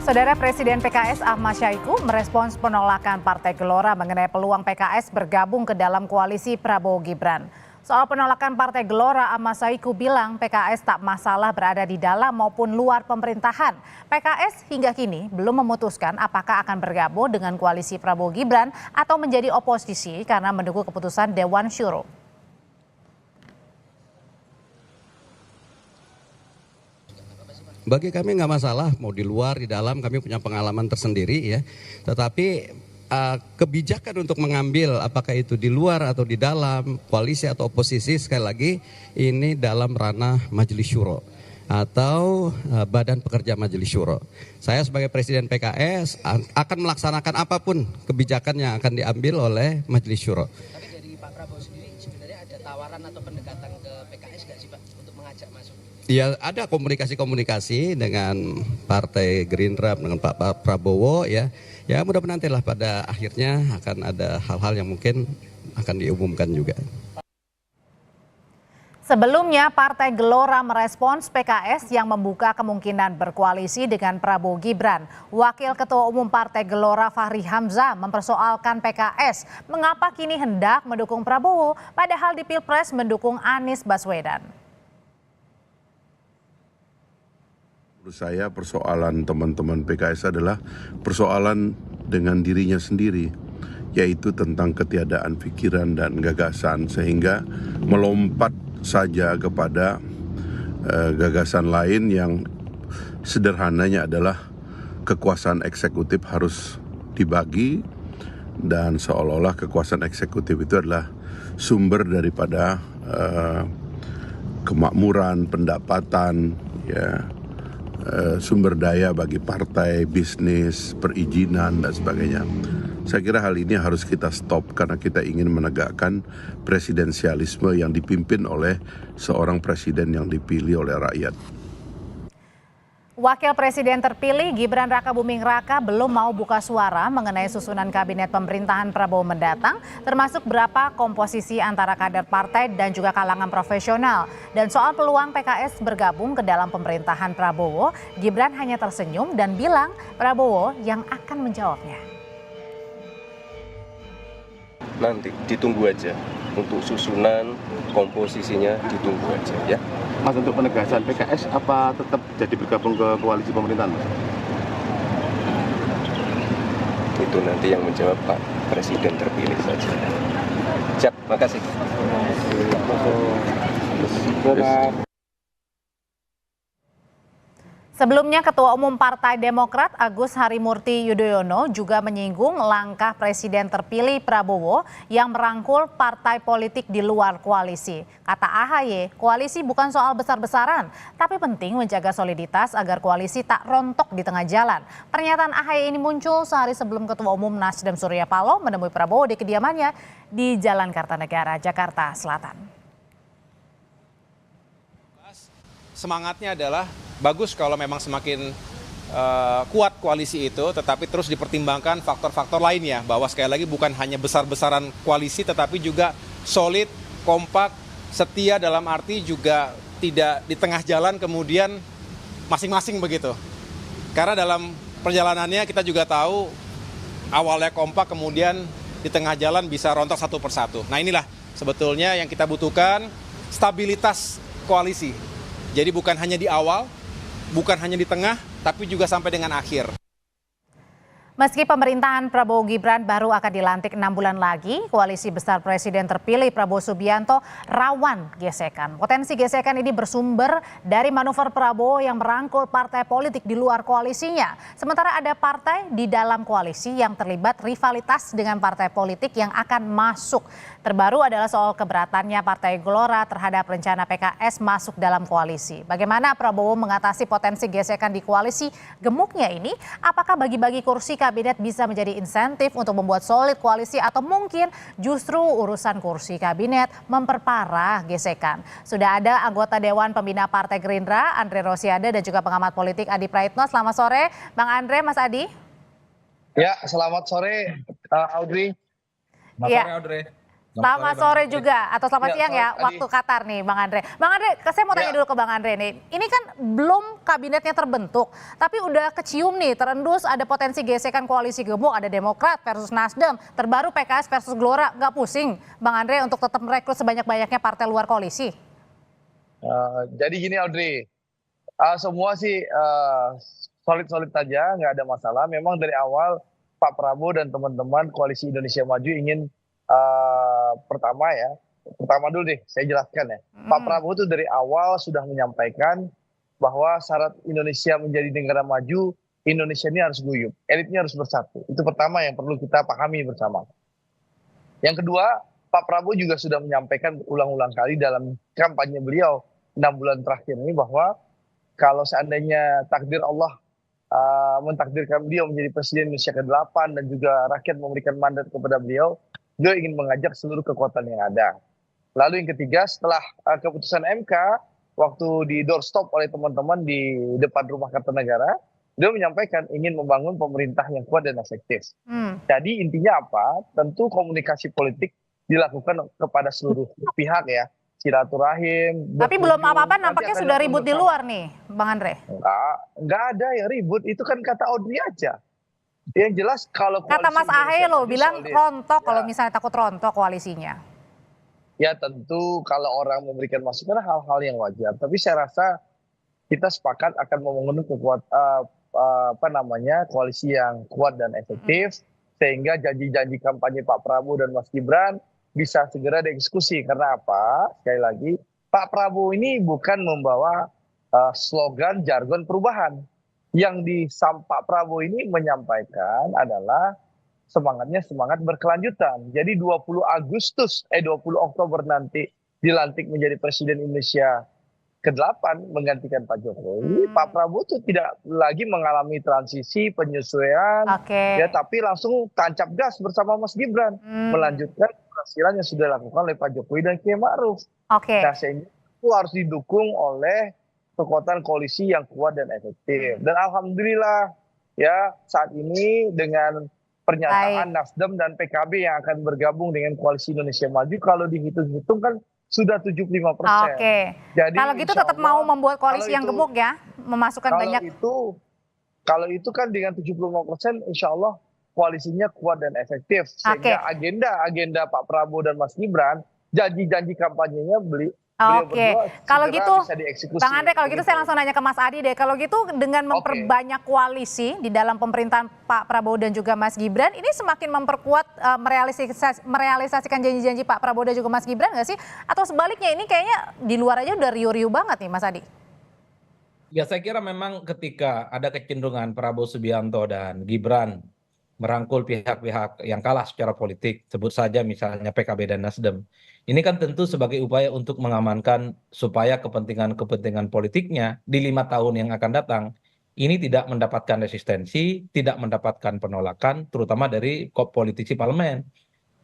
Saudara Presiden PKS Ahmad Syahiku merespons penolakan Partai Gelora mengenai peluang PKS bergabung ke dalam koalisi Prabowo Gibran. Soal penolakan Partai Gelora, Ahmad Syahiku bilang PKS tak masalah berada di dalam maupun luar pemerintahan. PKS hingga kini belum memutuskan apakah akan bergabung dengan koalisi Prabowo Gibran atau menjadi oposisi karena menunggu keputusan Dewan Syuro. Bagi kami nggak masalah, mau di luar, di dalam, kami punya pengalaman tersendiri ya. Tetapi kebijakan untuk mengambil apakah itu di luar atau di dalam, koalisi atau oposisi, sekali lagi ini dalam ranah Majelis Syuro atau Badan Pekerja Majelis Syuro. Saya sebagai Presiden PKS akan melaksanakan apapun kebijakan yang akan diambil oleh Majelis Syuro. Tapi dari Pak Prabowo sendiri sebenarnya ada tawaran atau pendekatan ke PKS nggak sih Pak untuk mengajak masuk? Ya, ada komunikasi dengan Partai Gerindra, dengan Pak Prabowo ya. Ya mudah-mudahan nantilah pada akhirnya akan ada hal-hal yang mungkin akan diumumkan juga. Sebelumnya, Partai Gelora merespons PKS yang membuka kemungkinan berkoalisi dengan Prabowo Gibran. Wakil Ketua Umum Partai Gelora Fahri Hamzah mempersoalkan PKS mengapa kini hendak mendukung Prabowo padahal di Pilpres mendukung Anies Baswedan. Menurut saya persoalan teman-teman PKS adalah persoalan dengan dirinya sendiri, yaitu tentang ketiadaan pikiran dan gagasan sehingga melompat saja kepada gagasan lain yang sederhananya adalah kekuasaan eksekutif harus dibagi dan seolah-olah kekuasaan eksekutif itu adalah sumber daripada kemakmuran, pendapatan, ya. Sumber daya bagi partai, bisnis, perizinan dan sebagainya. Saya kira hal ini harus kita stop karena kita ingin menegakkan presidensialisme yang dipimpin oleh seorang presiden yang dipilih oleh rakyat. Wakil Presiden terpilih Gibran Rakabuming Raka belum mau buka suara mengenai susunan kabinet pemerintahan Prabowo mendatang, termasuk berapa komposisi antara kader partai dan juga kalangan profesional. Dan soal peluang PKS bergabung ke dalam pemerintahan Prabowo, Gibran hanya tersenyum dan bilang Prabowo yang akan menjawabnya. Nanti ditunggu aja untuk susunan komposisinya, ditunggu aja ya. Mas, untuk penegasan PKS apa tetap jadi bergabung ke koalisi pemerintahan? Itu nanti yang menjawab Pak Presiden terpilih saja. Siap, makasih. Sebelumnya, Ketua Umum Partai Demokrat Agus Harimurti Yudhoyono juga menyinggung langkah Presiden terpilih Prabowo yang merangkul partai politik di luar koalisi. Kata AHY, koalisi bukan soal besar-besaran, tapi penting menjaga soliditas agar koalisi tak rontok di tengah jalan. Pernyataan AHY ini muncul sehari sebelum Ketua Umum Nasdem Surya Paloh menemui Prabowo di kediamannya di Jalan Kartanegara, Jakarta Selatan. Semangatnya adalah bagus kalau memang semakin kuat koalisi itu, tetapi terus dipertimbangkan faktor-faktor lainnya, bahwa sekali lagi bukan hanya besar-besaran koalisi tetapi juga solid, kompak, setia, dalam arti juga tidak di tengah jalan kemudian masing-masing begitu. Karena dalam perjalanannya kita juga tahu awalnya kompak kemudian di tengah jalan bisa rontok satu persatu. Nah, inilah sebetulnya yang kita butuhkan, stabilitas koalisi. Jadi bukan hanya di awal, bukan hanya di tengah, tapi juga sampai dengan akhir. Meski pemerintahan Prabowo Gibran baru akan dilantik 6 bulan lagi, koalisi besar Presiden terpilih Prabowo Subianto rawan gesekan. Potensi gesekan ini bersumber dari manuver Prabowo yang merangkul partai politik di luar koalisinya. Sementara ada partai di dalam koalisi yang terlibat rivalitas dengan partai politik yang akan masuk. Terbaru adalah soal keberatannya Partai Gelora terhadap rencana PKS masuk dalam koalisi. Bagaimana Prabowo mengatasi potensi gesekan di koalisi gemuknya ini? Apakah bagi-bagi kursi kabinet bisa menjadi insentif untuk membuat solid koalisi atau mungkin justru urusan kursi kabinet memperparah gesekan? Sudah ada anggota Dewan Pembina Partai Gerindra, Andre Rosiade, dan juga pengamat politik Adi Praitno. Selamat sore, Bang Andre, Mas Adi. Ya, selamat sore, Audrey. Selamat sore, Audrey. Selamat sore juga atau selamat Ya, siang ya selamat waktu Qatar nih Bang Andre. Bang Andre, saya mau tanya Ya. dulu ke Bang Andre nih. Ini kan belum kabinetnya terbentuk, tapi udah kecium nih terendus ada potensi gesekan koalisi gemuk, ada Demokrat versus Nasdem, terbaru PKS versus Gelora. Nggak pusing Bang Andre untuk tetap merekrut sebanyak-banyaknya partai luar koalisi? Jadi gini Audrey, semua sih solid-solid saja, nggak ada masalah. Memang dari awal Pak Prabowo dan teman-teman Koalisi Indonesia Maju ingin pertama dulu deh saya jelaskan ya. Pak Prabowo itu dari awal sudah menyampaikan bahwa syarat Indonesia menjadi negara maju, Indonesia ini harus guyup, elitnya harus bersatu. Itu pertama yang perlu kita pahami bersama. Yang kedua, Pak Prabowo juga sudah menyampaikan berulang-ulang kali dalam kampanye beliau 6 bulan terakhir ini bahwa kalau seandainya takdir Allah mentakdirkan beliau menjadi Presiden Indonesia ke-8 dan juga rakyat memberikan mandat kepada beliau ingin mengajak seluruh kekuatan yang ada. Lalu yang ketiga, setelah keputusan MK, waktu di doorstop oleh teman-teman di depan rumah Kertanegara, beliau menyampaikan ingin membangun pemerintah yang kuat dan efektif. Jadi intinya apa? Tentu komunikasi politik dilakukan kepada seluruh pihak ya. Silaturahim. Tapi belum apa-apa nampaknya nanti akan sudah ribut di bersama. luar nih Bang Andre. Enggak ada yang ribut, itu kan kata Audrey aja. Yang jelas kalau Kata Mas Ahaye loh bilang rontok kalau Ya. misalnya takut rontok koalisinya. Ya tentu kalau orang memberikan masukan hal-hal yang wajar. Tapi saya rasa kita sepakat akan membangun koalisi yang kuat dan efektif sehingga janji-janji kampanye Pak Prabowo dan Mas Gibran bisa segera dieksekusi. Karena apa? Sekali lagi, Pak Prabowo ini bukan membawa slogan jargon perubahan. Yang Pak Prabowo ini menyampaikan adalah semangatnya semangat berkelanjutan. Jadi 20 Oktober nanti dilantik menjadi Presiden Indonesia ke-8 menggantikan Pak Jokowi, Pak Prabowo itu tidak lagi mengalami transisi penyesuaian, ya, tapi langsung tancap gas bersama Mas Gibran, melanjutkan keberhasilan yang sudah dilakukan oleh Pak Jokowi dan Kiai Ma'ruf. Nah, sehingga itu harus didukung oleh kekuatan koalisi yang kuat dan efektif. Dan alhamdulillah ya saat ini dengan pernyataan Nasdem dan PKB yang akan bergabung dengan Koalisi Indonesia Maju, kalau dihitung-hitung kan sudah 75%. Jadi kalau gitu tetap mau membuat koalisi yang gemuk ya, memasukkan banyak. Kalau itu kan dengan 75%, insya Allah koalisinya kuat dan efektif. Sehingga agenda Pak Prabowo dan Mas Gibran, janji-janji kampanyenya beliau berdua kalau gitu bisa dieksekusi. Bang Andre, kalau gitu saya langsung nanya ke Mas Adi deh. Kalau gitu dengan memperbanyak koalisi di dalam pemerintahan Pak Prabowo dan juga Mas Gibran, ini semakin memperkuat merealisasikan janji-janji Pak Prabowo dan juga Mas Gibran nggak sih? Atau sebaliknya ini kayaknya di luar aja udah riuh-riuh banget nih Mas Adi? Ya saya kira memang ketika ada kecenderungan Prabowo Subianto dan Gibran merangkul pihak-pihak yang kalah secara politik, sebut saja misalnya PKB dan Nasdem. Ini kan tentu sebagai upaya untuk mengamankan supaya kepentingan-kepentingan politiknya di 5 tahun yang akan datang ini tidak mendapatkan resistensi, tidak mendapatkan penolakan, terutama dari politisi parlemen.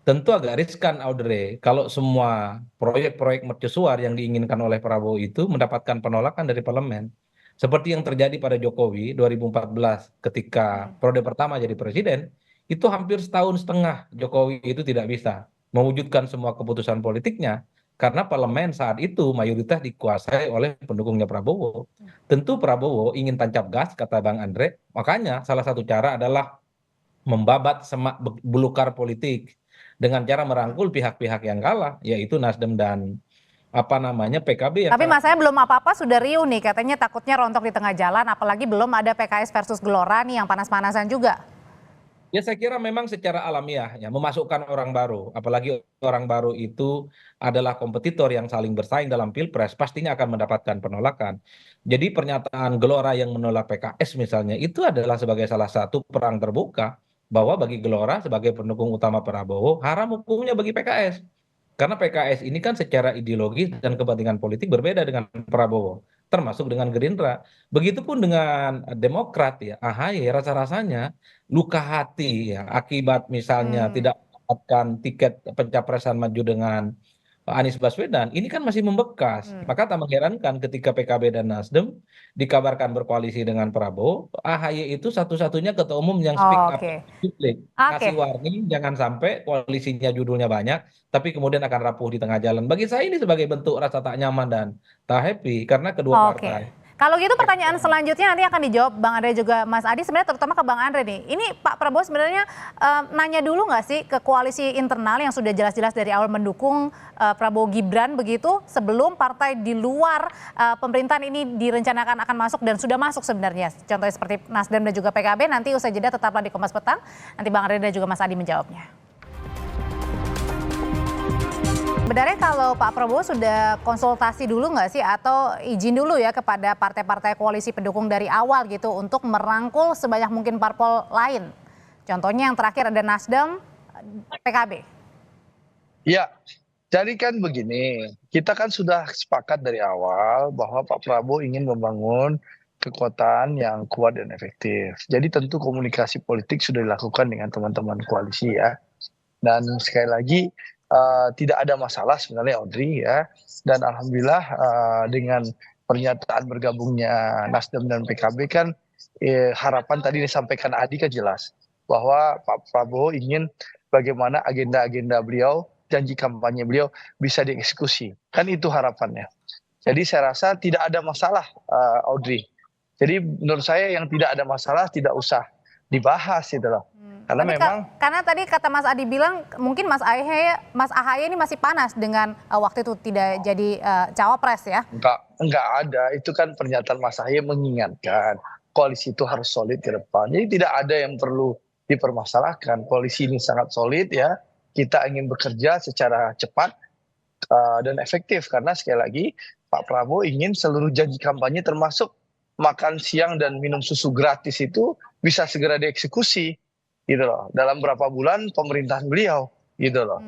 Tentu agak riskan, Audrey, kalau semua proyek-proyek mercusuar yang diinginkan oleh Prabowo itu mendapatkan penolakan dari parlemen. Seperti yang terjadi pada Jokowi 2014 ketika periode pertama jadi presiden, itu hampir setahun setengah Jokowi itu tidak bisa mewujudkan semua keputusan politiknya karena parlemen saat itu mayoritas dikuasai oleh pendukungnya Prabowo. Tentu Prabowo ingin tancap gas, kata Bang Andre, makanya salah satu cara adalah membabat semak belukar politik dengan cara merangkul pihak-pihak yang kalah, yaitu Nasdem dan PKB. Tapi masanya belum apa-apa sudah riuh nih, katanya takutnya rontok di tengah jalan, apalagi belum ada PKS versus Gelora nih yang panas-panasan juga. Ya saya kira memang secara alamiah ya memasukkan orang baru, apalagi orang baru itu adalah kompetitor yang saling bersaing dalam pilpres, pastinya akan mendapatkan penolakan. Jadi pernyataan Gelora yang menolak PKS misalnya itu adalah sebagai salah satu perang terbuka bahwa bagi Gelora sebagai pendukung utama Prabowo haram hukumnya bagi PKS. Karena PKS ini kan secara ideologis dan kepentingan politik berbeda dengan Prabowo, termasuk dengan Gerindra. Begitupun dengan Demokrat ya, AHY rasa-rasanya luka hati ya akibat misalnya tidak mendapatkan tiket pencapresan maju dengan Anies Baswedan, ini kan masih membekas. Maka tak mengherankan ketika PKB dan Nasdem dikabarkan berkoalisi dengan Prabowo, AHY itu satu-satunya ketua umum yang speak up Oke. ke publik. Oke. Kasih warning, jangan sampai koalisinya judulnya banyak, tapi kemudian akan rapuh di tengah jalan. Bagi saya ini sebagai bentuk rasa tak nyaman dan tak happy, karena kedua Oke. partai. Kalau gitu pertanyaan selanjutnya nanti akan dijawab Bang Andre juga Mas Adi, sebenarnya terutama ke Bang Andre nih. Ini Pak Prabowo sebenarnya nanya dulu nggak sih ke koalisi internal yang sudah jelas-jelas dari awal mendukung Prabowo Gibran begitu, sebelum partai di luar pemerintahan ini direncanakan akan masuk dan sudah masuk sebenarnya. Contohnya seperti Nasdem dan juga PKB, nanti usai jeda tetaplah di Kompas Petang. Nanti Bang Andre dan juga Mas Adi menjawabnya. Sebenarnya kalau Pak Prabowo sudah konsultasi dulu nggak sih atau izin dulu ya kepada partai-partai koalisi pendukung dari awal gitu untuk merangkul sebanyak mungkin parpol lain. Contohnya yang terakhir ada Nasdem, PKB. Ya, jadi kan begini, kita kan sudah sepakat dari awal bahwa Pak Prabowo ingin membangun kekuatan yang kuat dan efektif. Jadi tentu komunikasi politik sudah dilakukan dengan teman-teman koalisi ya. Dan sekali lagi tidak ada masalah sebenarnya Audrey ya, dan alhamdulillah dengan pernyataan bergabungnya Nasdem dan PKB kan harapan tadi disampaikan Adi kan jelas bahwa Pak Prabowo ingin bagaimana agenda-agenda beliau, janji kampanye beliau bisa dieksekusi, kan itu harapannya. Jadi saya rasa tidak ada masalah Audrey. Jadi menurut saya yang tidak ada masalah tidak usah dibahas itu loh. Karena Tapi memang karena tadi kata Mas Adi bilang mungkin Mas AHY ini masih panas dengan waktu itu tidak jadi cawapres ya. enggak ada, itu kan pernyataan Mas Ahaye mengingatkan koalisi itu harus solid ke depan. Jadi tidak ada yang perlu dipermasalahkan. Koalisi ini sangat solid ya. Kita ingin bekerja secara cepat dan efektif karena sekali lagi Pak Prabowo ingin seluruh janji kampanye termasuk makan siang dan minum susu gratis itu bisa segera dieksekusi gitu loh, dalam berapa bulan pemerintahan beliau gitu loh.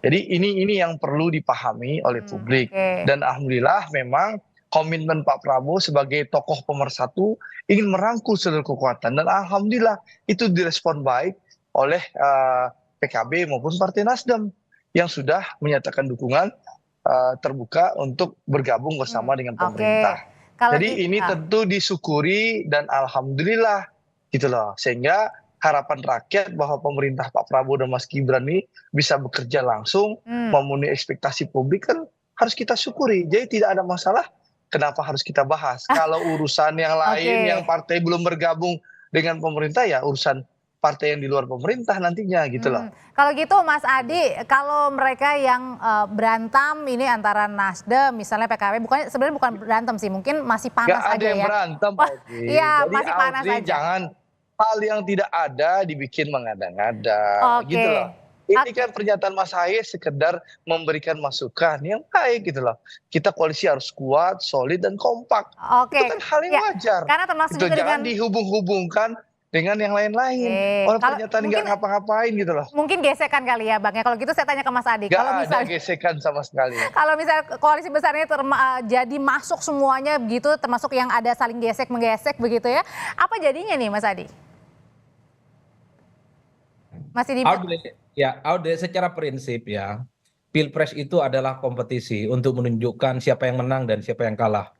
Jadi ini yang perlu dipahami oleh publik. Dan alhamdulillah memang komitmen Pak Prabowo sebagai tokoh pemersatu ingin merangkul seluruh kekuatan, dan alhamdulillah itu direspon baik oleh PKB maupun Partai Nasdem yang sudah menyatakan dukungan terbuka untuk bergabung bersama dengan pemerintah. Jadi ini tentu disyukuri dan alhamdulillah gitu loh, sehingga harapan rakyat bahwa pemerintah Pak Prabowo dan Mas Gibran ini bisa bekerja langsung memenuhi ekspektasi publik kan harus kita syukuri. Jadi tidak ada masalah kenapa harus kita bahas. Kalau urusan yang lain yang partai belum bergabung dengan pemerintah ya urusan partai yang di luar pemerintah nantinya gitu loh. Kalau gitu Mas Adi, kalau mereka yang berantem ini antara Nasdem misalnya PKB, sebenarnya bukan berantem sih, mungkin masih panas aja ya. Gak ada yang berantem. Iya, jadi masih panas aja. Jangan hal yang tidak ada dibikin mengada-ngada gitu loh. Ini kan pernyataan Mas Ahaye sekedar memberikan masukan yang baik gitu loh. Kita koalisi harus kuat, solid dan kompak. Itu kan hal yang wajar. Karena termasuk itu juga jangan dihubung-hubungkan dengan yang lain-lain. Orang pernyataan nggak ngapa-ngapain gitu loh. Mungkin gesekan kali ya Bang ya. Kalau gitu saya tanya ke Mas Adi. Gak ada gesekan sama sekali. Kalau misalnya koalisi besar ini jadi masuk semuanya begitu, termasuk yang ada saling gesek-menggesek begitu ya. Apa jadinya nih Mas Adi? Masih di Audrey, secara prinsip ya, Pilpres itu adalah kompetisi untuk menunjukkan siapa yang menang dan siapa yang kalah.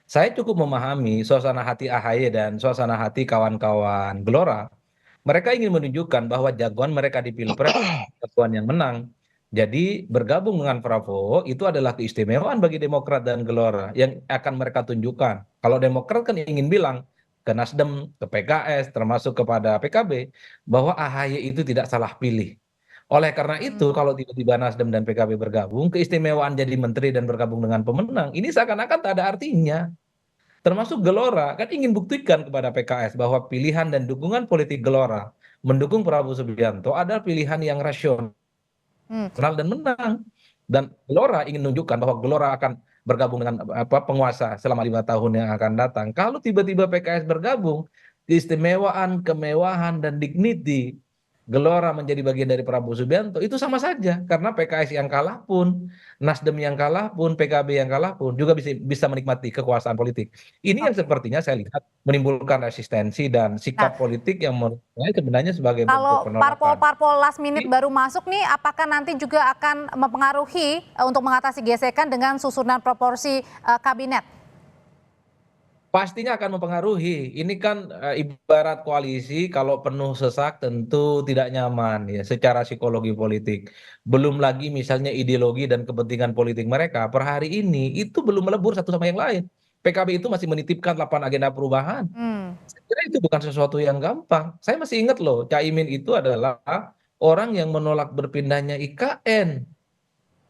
Saya cukup memahami suasana hati AHY dan suasana hati kawan-kawan Gelora. Mereka ingin menunjukkan bahwa jagoan mereka di Pilpres jagoan yang menang. Jadi bergabung dengan Prabowo itu adalah keistimewaan bagi Demokrat dan Gelora yang akan mereka tunjukkan. Kalau Demokrat kan ingin bilang ke Nasdem, ke PKS, termasuk kepada PKB, bahwa AHY itu tidak salah pilih. Oleh karena itu, kalau tiba-tiba Nasdem dan PKB bergabung, keistimewaan jadi menteri dan bergabung dengan pemenang, ini seakan-akan tak ada artinya. Termasuk Gelora, kan ingin buktikan kepada PKS bahwa pilihan dan dukungan politik Gelora mendukung Prabowo Subianto adalah pilihan yang rasional dan menang. Dan Gelora ingin menunjukkan bahwa Gelora akan bergabung dengan penguasa selama 5 tahun yang akan datang. Kalau tiba-tiba PKS bergabung, keistimewaan, kemewahan, dan dignity Gelora menjadi bagian dari Prabowo Subianto, itu sama saja karena PKS yang kalah pun, Nasdem yang kalah pun, PKB yang kalah pun juga bisa menikmati kekuasaan politik. Ini yang Oke. sepertinya saya lihat menimbulkan resistensi dan Nah, sikap politik yang menurut saya sebenarnya sebagai bentuk kalau penolakan. parpol-parpol last minute baru masuk nih, apakah nanti juga akan mempengaruhi untuk mengatasi gesekan dengan susunan proporsi kabinet? Pastinya akan mempengaruhi. Ini kan ibarat koalisi kalau penuh sesak tentu tidak nyaman ya secara psikologi politik. Belum lagi misalnya ideologi dan kepentingan politik mereka per hari ini itu belum melebur satu sama yang lain. PKB itu masih menitipkan 8 agenda perubahan. Hmm. Saya kira itu bukan sesuatu yang gampang. Saya masih ingat loh, Caimin itu adalah orang yang menolak berpindahnya IKN.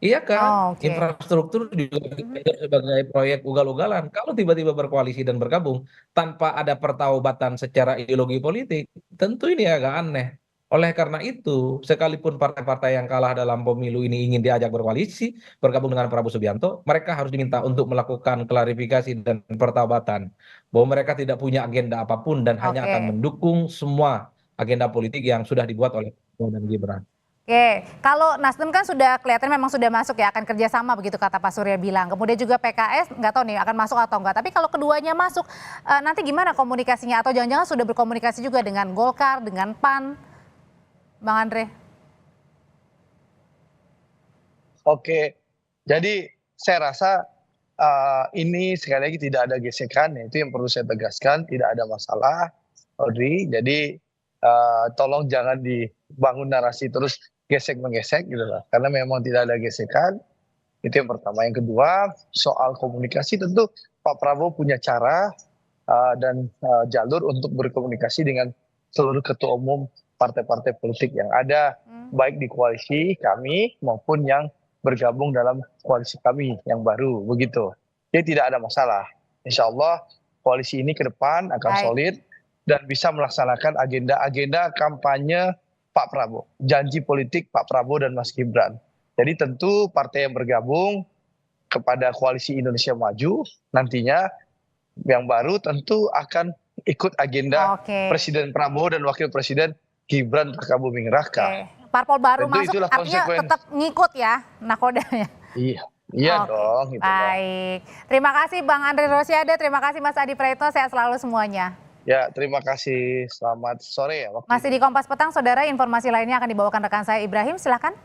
Iya kan, Oh, oke. infrastruktur juga dianggap sebagai proyek ugal-ugalan. Kalau tiba-tiba berkoalisi dan bergabung tanpa ada pertaubatan secara ideologi politik, tentu ini agak aneh. Oleh karena itu, sekalipun partai-partai yang kalah dalam pemilu ini ingin diajak berkoalisi, bergabung dengan Prabowo Subianto, mereka harus diminta untuk melakukan klarifikasi dan pertaubatan bahwa mereka tidak punya agenda apapun dan hanya akan Oke. mendukung semua agenda politik yang sudah dibuat oleh Prabowo dan Gibran. Oke, kalau Nasdem kan sudah kelihatan memang sudah masuk ya, akan kerjasama begitu kata Pak Surya bilang. Kemudian juga PKS nggak tahu nih akan masuk atau enggak. Tapi kalau keduanya masuk, nanti gimana komunikasinya? Atau jangan-jangan sudah berkomunikasi juga dengan Golkar, dengan PAN, Bang Andre? Oke, jadi saya rasa ini sekali lagi tidak ada gesekan, itu yang perlu saya tegaskan, tidak ada masalah, Audrey. Jadi tolong jangan dibangun narasi terus gesek menggesek gitu lah, karena memang tidak ada gesekan. Itu yang pertama. Yang kedua, soal komunikasi tentu Pak Prabowo punya cara dan jalur untuk berkomunikasi dengan seluruh ketua umum partai-partai politik yang ada, baik di koalisi kami maupun yang bergabung dalam koalisi kami yang baru, begitu. Jadi tidak ada masalah. Insya Allah koalisi ini ke depan akan Baik. solid dan bisa melaksanakan agenda-agenda kampanye Pak Prabowo, janji politik Pak Prabowo dan Mas Gibran. Jadi tentu partai yang bergabung kepada koalisi Indonesia Maju nantinya yang baru tentu akan ikut agenda Oke. Presiden Prabowo dan Wakil Presiden Gibran Rakabuming Raka. Oke. Parpol baru Tentu masuk itulah artinya konsekuensi. tetap ngikut ya nakodanya. Iya Oke, dong. Gitu dong. baik. Terima kasih Bang Andre Rosiade, terima kasih Mas Adi Praetno, sehat selalu semuanya. Ya, terima kasih. Selamat sore ya. Masih di Kompas Petang, Saudara, informasi lainnya akan dibawakan rekan saya Ibrahim, silakan.